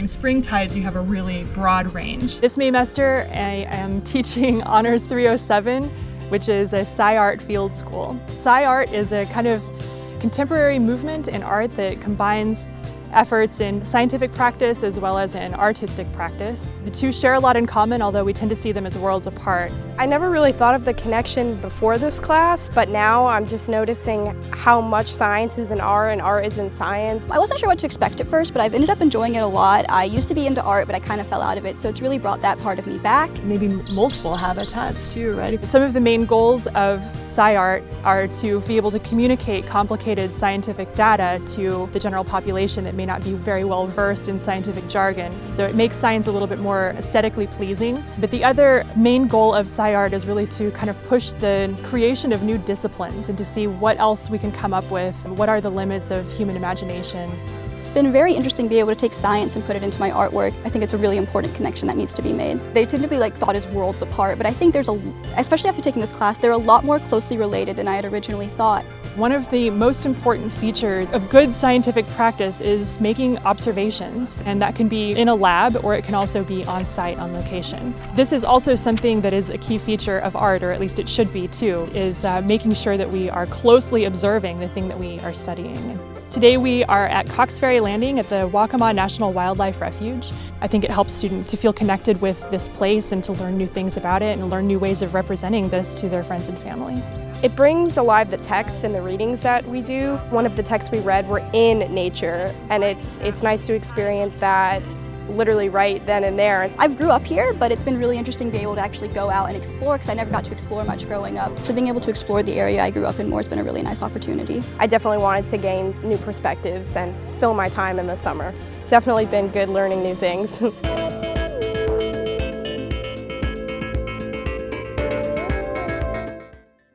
during spring tides you have a really broad range. This semester I am teaching Honors 307, which is a SciArt field school. SciArt is a kind of contemporary movement in art that combines efforts in scientific practice as well as in artistic practice. The two share a lot in common, although we tend to see them as worlds apart. I never really thought of the connection before this class, but now I'm just noticing how much science is in art and art is in science. I wasn't sure what to expect at first, but I've ended up enjoying it a lot. I used to be into art, but I kind of fell out of it, so it's really brought that part of me back. Maybe multiple habitats too, right? Some of the main goals of SciArt are to be able to communicate complicated scientific data to the general population that may not be very well versed in scientific jargon. So it makes science a little bit more aesthetically pleasing. But the other main goal of SciArt is really to kind of push the creation of new disciplines and to see what else we can come up with, what are the limits of human imagination. It's been very interesting to be able to take science and put it into my artwork. I think it's a really important connection that needs to be made. They tend to be thought as worlds apart, but I think especially after taking this class, they're a lot more closely related than I had originally thought. One of the most important features of good scientific practice is making observations, and that can be in a lab or it can also be on site, on location. This is also something that is a key feature of art, or at least it should be too, is making sure that we are closely observing the thing that we are studying. Today we are at Cox Ferry Landing at the Waccamaw National Wildlife Refuge. I think it helps students to feel connected with this place and to learn new things about it and learn new ways of representing this to their friends and family. It brings alive the texts and the readings that we do. One of the texts we read were in nature, and it's nice to experience that literally right then and there. I grew up here, but it's been really interesting to be able to actually go out and explore because I never got to explore much growing up. So being able to explore the area I grew up in more has been a really nice opportunity. I definitely wanted to gain new perspectives and fill my time in the summer. It's definitely been good learning new things.